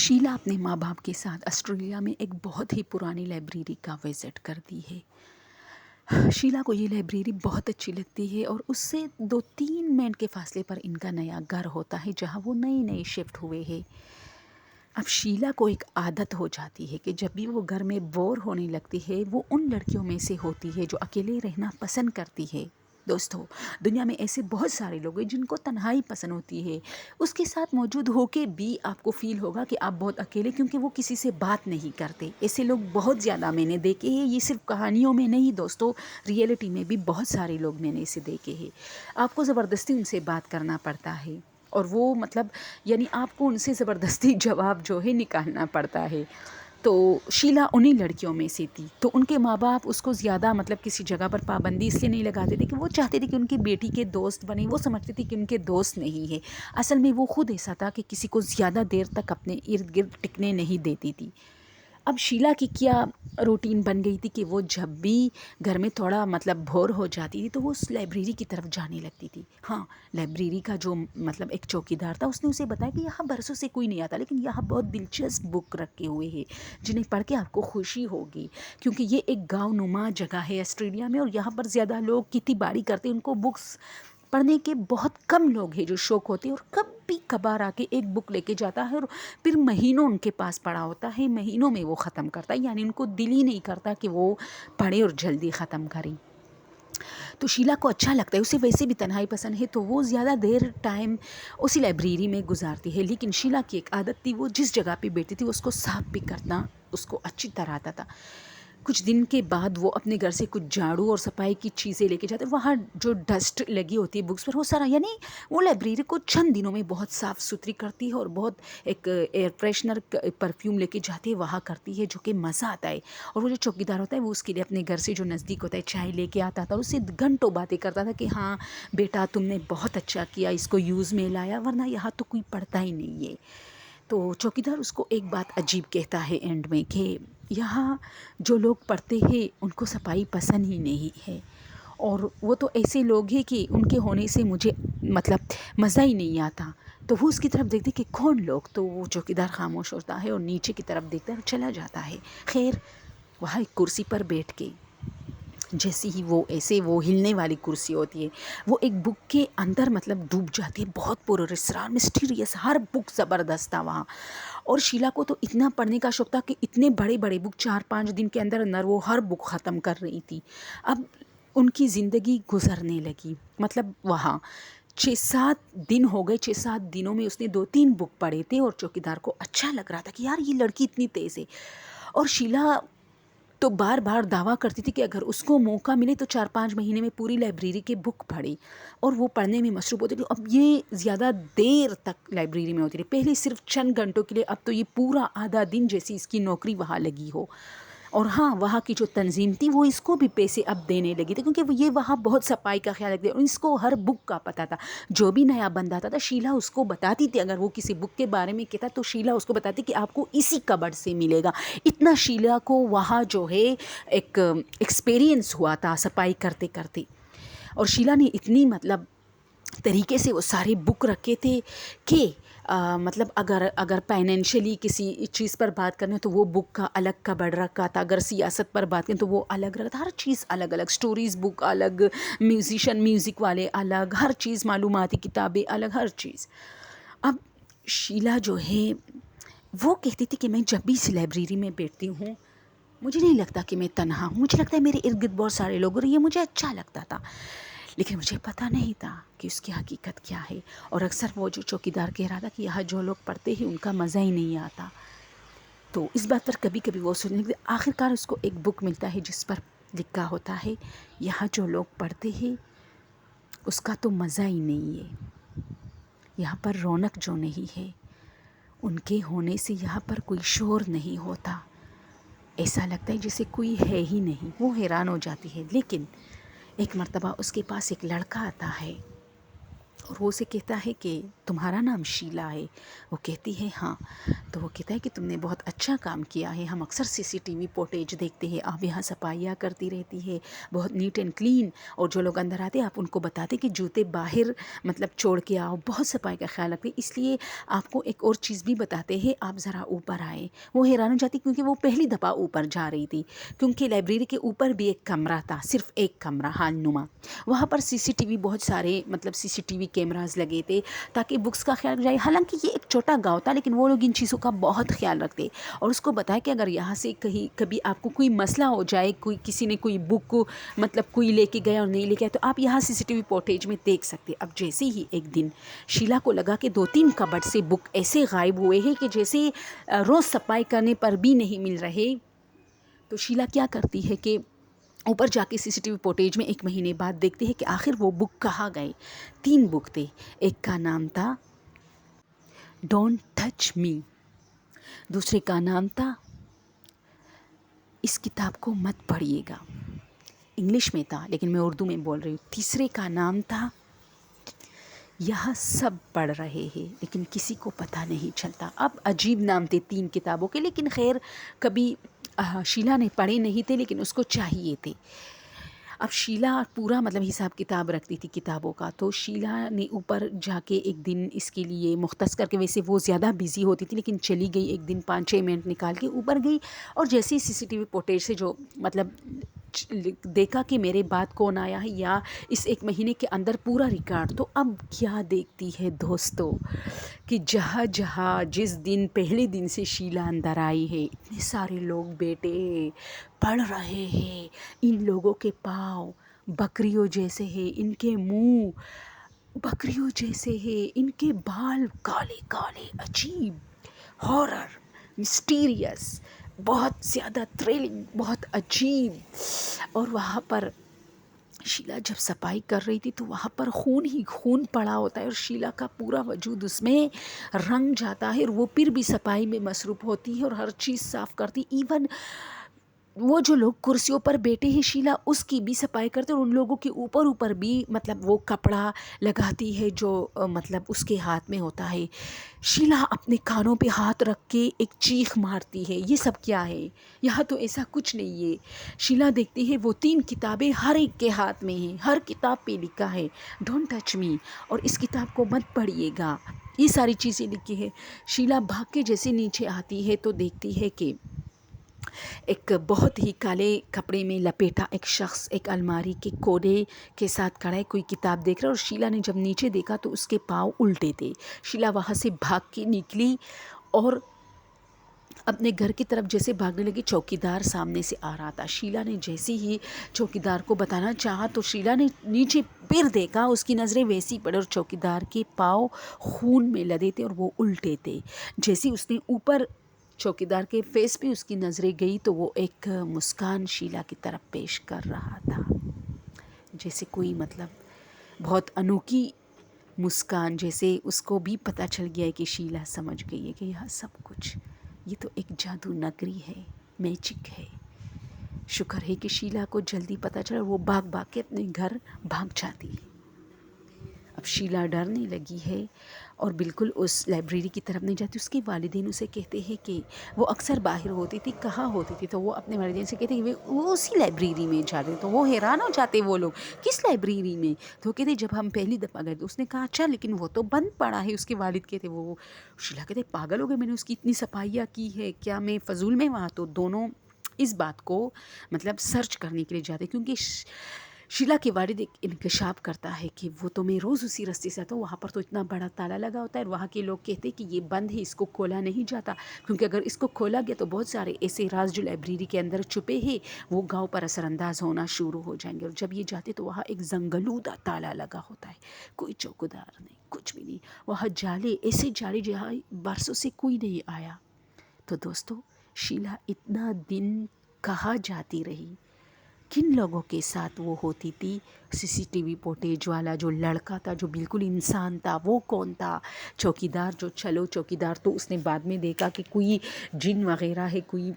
शीला अपने माँ बाप के साथ ऑस्ट्रेलिया में एक बहुत ही पुरानी लाइब्रेरी का विज़िट करती है। शीला को ये लाइब्रेरी बहुत अच्छी लगती है और उससे 2-3 मिनट के फासले पर इनका नया घर होता है जहाँ वो नए शिफ्ट हुए हैं। अब शीला को एक आदत हो जाती है कि जब भी वो घर में बोर होने लगती है, वो उन लड़कियों में से होती है जो अकेले रहना पसंद करती है। दोस्तों, दुनिया में ऐसे बहुत सारे लोग हैं जिनको तन्हाई पसंद होती है। उसके साथ मौजूद होके भी आपको फ़ील होगा कि आप बहुत अकेले, क्योंकि वो किसी से बात नहीं करते। ऐसे लोग बहुत ज़्यादा मैंने देखे हैं। ये सिर्फ कहानियों में नहीं दोस्तों, रियलिटी में भी बहुत सारे लोग मैंने इसे देखे हैं। आपको ज़बरदस्ती उनसे बात करना पड़ता है और वो मतलब यानी आपको उनसे ज़बरदस्ती जवाब जो है निकालना पड़ता है। तो शीला उन्हीं लड़कियों में से थी। तो उनके माँ बाप उसको ज़्यादा मतलब किसी जगह पर पाबंदी इसलिए नहीं लगाते थे कि वो चाहते थे कि उनकी बेटी के दोस्त बने। वो समझते थे कि उनके दोस्त नहीं है। असल में वो खुद ऐसा था कि किसी को ज़्यादा देर तक अपने इर्द गिर्द टिकने नहीं देती थी। अब शीला की क्या रूटीन बन गई थी कि वो जब भी घर में थोड़ा मतलब बोर हो जाती थी तो वो उस लाइब्रेरी की तरफ जाने लगती थी। हाँ, लाइब्रेरी का जो मतलब एक चौकीदार था, उसने उसे बताया कि यहाँ बरसों से कोई नहीं आता, लेकिन यहाँ बहुत दिलचस्प बुक रखे हुए हैं जिन्हें पढ़ के आपको खुशी होगी, क्योंकि ये एक गाँव नुमा जगह है ऑस्ट्रेलिया में और यहाँ पर ज़्यादा लोग खेती बाड़ी करते हैं। उनको बुक्स पढ़ने के बहुत कम लोग हैं जो शौक होते हैं, और कभी कभार आके एक बुक लेके जाता है और फिर महीनों उनके पास पड़ा होता है, महीनों में वो ख़त्म करता है। यानी उनको दिल ही नहीं करता कि वो पढ़े और जल्दी ख़त्म करें। तो शीला को अच्छा लगता है, उसे वैसे भी तन्हाई पसंद है, तो वो ज़्यादा देर टाइम उसी लाइब्रेरी में गुजारती है। लेकिन शीला की एक आदत थी, वो जिस जगह पे बैठती थी उसको साफ भी करना उसको अच्छी तरह आता था। कुछ दिन के बाद वो अपने घर से कुछ झाड़ू और सफाई की चीज़ें लेके जाते। वहाँ जो डस्ट लगी होती है बुक्स पर, वो सारा यानी वो लाइब्रेरी को चंद दिनों में बहुत साफ़ सुथरी करती है और बहुत एक एयर फ्रेशनर परफ्यूम लेके जाती है, वहाँ करती है, जो कि मज़ा आता है। और वो जो चौकीदार होता है वो उसके लिए अपने घर से जो नज़दीक होता है चाय लेके आता था, उससे घंटों बातें करता था कि हाँ बेटा तुमने बहुत अच्छा किया, इसको यूज़ में लाया, वरना यहाँ तो कोई पढ़ता ही नहीं है। तो चौकीदार उसको एक बात अजीब कहता है एंड में कि यहाँ जो लोग पढ़ते हैं उनको सफाई पसंद ही नहीं है, और वो तो ऐसे लोग हैं कि उनके होने से मुझे मतलब मज़ा ही नहीं आता। तो वो उसकी तरफ देखते कि कौन लोग, तो वो चौकीदार खामोश होता है और नीचे की तरफ देखता है और चला जाता है। खैर, वहाँ एक कुर्सी पर बैठ के जैसे ही वो ऐसे वो हिलने वाली कुर्सी होती है, वो एक बुक के अंदर मतलब डूब जाती है। बहुत पुरस्कार मिस्टीरियस, हर बुक ज़बरदस्त था वहाँ। और शीला को तो इतना पढ़ने का शौक था कि इतने बड़े बड़े बुक 4-5 दिन के अंदर अंदर वो हर बुक ख़त्म कर रही थी। अब उनकी ज़िंदगी गुजरने लगी, मतलब वहाँ 6-7 दिन हो गए। 6-7 दिनों में उसने 2-3 बुक पढ़े थे और चौकीदार को अच्छा लग रहा था कि यार ये लड़की इतनी तेज़ है। और शीला तो बार बार दावा करती थी कि अगर उसको मौका मिले तो 4-5 महीने में पूरी लाइब्रेरी के बुक पढ़े, और वो पढ़ने में मसरूफ़ होती थी। अब ये ज़्यादा देर तक लाइब्रेरी में होती रही, पहले सिर्फ चंद घंटों के लिए, अब तो ये पूरा आधा दिन जैसी इसकी नौकरी वहाँ लगी हो। और हाँ, वहाँ की जो तंजीम थी वो इसको भी पैसे अब देने लगी थी, क्योंकि ये वहाँ बहुत सफाई का ख्याल रखती है और इसको हर बुक का पता था। जो भी नया बंदा आता था शीला उसको बताती थी, अगर वो किसी बुक के बारे में कहता तो शीला उसको बताती कि आपको इसी कबर्ड से मिलेगा। इतना शीला को वहाँ जो है एक एक्सपीरियंस हुआ था सफाई करते करते। और शीला ने इतनी मतलब तरीके से वो सारे बुक रखे थे कि मतलब अगर अगर फाइनेंशियली किसी चीज़ पर बात करनी हो तो वो बुक का अलग कबर्ड रखा था, अगर सियासत पर बात करें तो वो अलग रखा था, हर चीज़ अलग अलग, स्टोरीज़ बुक अलग, म्यूजिशियन म्यूज़िक वाले अलग, हर चीज़ मालूमाती किताबें अलग, हर चीज़। अब शीला जो है वो कहती थी कि मैं जब भी इस लाइब्रेरी में बैठती हूँ मुझे नहीं लगता कि मैं तन्हा हूँ, मुझे लगता है मेरे इर्द गिर्द बहुत सारे लोग, और ये मुझे अच्छा लगता था। लेकिन मुझे पता नहीं था कि उसकी हकीकत क्या है। और अक्सर वो जो चौकीदार कह रहा था कि यहाँ जो लोग पढ़ते हैं उनका मज़ा ही नहीं आता, तो इस बात पर कभी कभी वो सोचने लगती। आखिरकार उसको एक बुक मिलता है जिस पर लिखा होता है यहाँ जो लोग पढ़ते हैं उसका तो मज़ा ही नहीं है, यहाँ पर रौनक जो नहीं है, उनके होने से यहाँ पर कोई शोर नहीं होता, ऐसा लगता है जैसे कोई है ही नहीं। वो हैरान हो जाती है। लेकिन एक मर्तबा उसके पास एक लड़का आता है और वो उसे कहता है कि तुम्हारा नाम शीला है? वो कहती है हाँ। तो वो कहता है कि तुमने बहुत अच्छा काम किया है, हम अक्सर सीसीटीवी फुटेज देखते हैं, आप यहाँ सफाइयाँ करती रहती है, बहुत नीट एंड क्लीन, और जो लोग अंदर आते आप उनको बताते कि जूते बाहर मतलब छोड़ के आओ, बहुत सफाई का ख्याल रखते, इसलिए आपको एक और चीज़ भी बताते हैं, आप ज़रा ऊपर आए। वो हैरान हो जाती क्योंकि वो पहली दफ़ा ऊपर जा रही थी, क्योंकि लाइब्रेरी के ऊपर भी एक कमरा था, सिर्फ एक कमरा हाल नुमा, वहाँ पर सीसीटीवी बहुत सारे मतलब सीसीटीवी कैमराज लगे थे ताकि बुक्स का ख्याल जाए। हालांकि ये एक छोटा गांव था लेकिन वो लोग इन चीज़ों का बहुत ख्याल रखते और उसको बताया कि अगर यहाँ से कहीं कभी आपको कोई मसला हो जाए, कोई किसी ने कोई बुक मतलब कोई लेके गया और नहीं लेके आया, तो आप यहाँ सीसीटीवी फुटेज में देख सकते। अब जैसे ही एक दिन शीला को लगा कि 2-3 कबर्ड से बुक ऐसे गायब हुए हैं कि जैसे रोज़ सफाई करने पर भी नहीं मिल रहे, तो शीला क्या करती है कि ऊपर जाके सीसीटीवी फुटेज में 1 महीने बाद देखते हैं कि आखिर वो बुक कहाँ गए। 3 बुक थे, एक का नाम था डोंट टच मी, दूसरे का नाम था इस किताब को मत पढ़िएगा, इंग्लिश में था लेकिन मैं उर्दू में बोल रही हूँ। तीसरे का नाम था यह सब पढ़ रहे हैं लेकिन किसी को पता नहीं चलता। अब अजीब नाम थे 3 किताबों के, लेकिन खैर कभी शीला ने पढ़े नहीं थे लेकिन उसको चाहिए थे। अब शीला पूरा मतलब हिसाब किताब रखती थी किताबों का, तो शीला ने ऊपर जाके एक दिन इसके लिए मुख्तस करके, वैसे वो ज़्यादा बिज़ी होती थी लेकिन चली गई एक दिन 5-6 मिनट निकाल के ऊपर गई, और जैसे ही सीसीटीवी फुटेज से जो मतलब देखा कि मेरे बाद कौन आया है या इस 1 महीने के अंदर पूरा रिकॉर्ड, तो अब क्या देखती है दोस्तों कि जहाँ जहाँ जिस दिन पहले दिन से शीला अंदर आई है इतने सारे लोग बैठे पढ़ रहे हैं, इन लोगों के पाँव बकरियों जैसे हैं, इनके मुंह बकरियों जैसे हैं, इनके बाल काले काले अजीब, हॉरर, मिस्टीरियस, बहुत ज़्यादा थ्रिलिंग, बहुत अजीब। और वहाँ पर शीला जब सफाई कर रही थी तो वहाँ पर खून ही खून पड़ा होता है और शीला का पूरा वजूद उसमें रंग जाता है, और वो फिर भी सफाई में मसरूफ़ होती है और हर चीज़ साफ़ करती। इवन वो जो लोग कुर्सियों पर बैठे हैं शीला उसकी भी सफाई करते और उन लोगों के ऊपर ऊपर भी मतलब वो कपड़ा लगाती है जो मतलब उसके हाथ में होता है। शीला अपने कानों पे हाथ रख के एक चीख मारती है, ये सब क्या है? यहाँ तो ऐसा कुछ नहीं है। शीला देखती है वो 3 किताबें हर एक के हाथ में हैं, हर किताब पे लिखा है डोंट टच मी और इस किताब को मत पढ़िएगा, ये सारी चीज़ें लिखी है। शीला भाग के जैसे नीचे आती है तो देखती है कि एक बहुत ही काले कपड़े में लपेटा एक शख्स एक अलमारी के कोने के साथ खड़ा है, कोई किताब देख रहा है। और शीला ने जब नीचे देखा तो उसके पाँव उल्टे थे। शीला वहाँ से भाग के निकली और अपने घर की तरफ जैसे भागने लगी, चौकीदार सामने से आ रहा था। शीला ने जैसे ही चौकीदार को बताना चाहा तो शीला ने नीचे फिर देखा, उसकी नज़रें वैसी पड़ी और चौकीदार के पाँव खून में लदे थे और वो उल्टे थे। जैसे उसने ऊपर चौकीदार के फेस पे उसकी नज़रें गई तो वो एक मुस्कान शीला की तरफ पेश कर रहा था, जैसे कोई मतलब बहुत अनोखी मुस्कान, जैसे उसको भी पता चल गया है कि शीला समझ गई है कि यह सब कुछ ये तो एक जादू नगरी है, मैजिक है। शुक्र है कि शीला को जल्दी पता चला, वो भाग भाग के अपने घर भाग जाती है। अब शीला डरने लगी है और बिल्कुल उस लाइब्रेरी की तरफ नहीं जाती। उसके वालिदैन उसे कहते हैं कि वो अक्सर बाहर होती थी, कहाँ होती थी, तो वो अपने वालिदैन से कहते हैं कि वो उसी लाइब्रेरी में जाते। तो वो हैरान हो जाते वो लोग, किस लाइब्रेरी में? तो कहते जब हम पहली दफ़ा गए तो उसने कहा अच्छा लेकिन वो तो बंद पड़ा है। उसके वालिद कहते वो शीला कहते पागल हो गए, मैंने उसकी इतनी सफाइयाँ की है, क्या मैं फ़जूल में वहाँ? तो दोनों इस बात को मतलब सर्च करने के लिए जाते, क्योंकि शीला के वालिद एक इंकशाफ करता है कि वो तो मैं रोज़ उसी रास्ते से आता हूँ, वहाँ पर तो इतना बड़ा ताला लगा होता है और वहाँ के लोग कहते हैं कि ये बंद है, इसको खोला नहीं जाता, क्योंकि अगर इसको खोला गया तो बहुत सारे ऐसे राज जो लाइब्रेरी के अंदर छुपे हैं वो गांव पर असरअंदाज होना शुरू हो जाएंगे। और जब ये जाते तो वहाँ एक जंगलूदा ताला लगा होता है, कोई चौकीदार नहीं, कुछ भी नहीं, वहाँ जाले ऐसे जाले जहाँ बरसों से कोई नहीं आया। तो दोस्तों शीला इतना दिन कहाँ जाती रही, किन लोगों के साथ वो होती थी? सीसीटीवी फुटेज वाला जो लड़का था जो बिल्कुल इंसान था वो कौन था? चौकीदार जो, चलो चौकीदार तो उसने बाद में देखा कि कोई जिन वगैरह है, कोई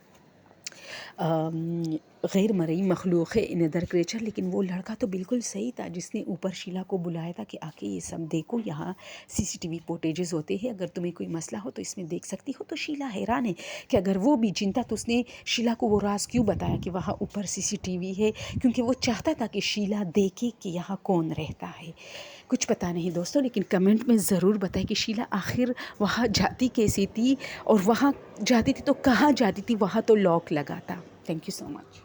गैर मरई मखलूक है, अनदर क्रिएचर। लेकिन वो लड़का तो बिल्कुल सही था जिसने ऊपर शीला को बुलाया था कि आके ये सब देखो, यहाँ सीसीटीवी फुटेजेस होते हैं, अगर तुम्हें कोई मसला हो तो इसमें देख सकती हो। तो शीला हैरान है कि अगर वो भी जिंदा तो उसने शीला को वो राज क्यों बताया कि वहाँ ऊपर सीसीटीवी है, क्योंकि वो चाहता था कि शीला देखे कि यहाँ कौन रहता है। कुछ पता नहीं दोस्तों, लेकिन कमेंट में ज़रूर बताएं कि शीला आखिर वहाँ जाती कैसी थी, और वहाँ जाती थी तो कहाँ जाती थी, वहाँ तो लॉक लगा था। Thank you so much.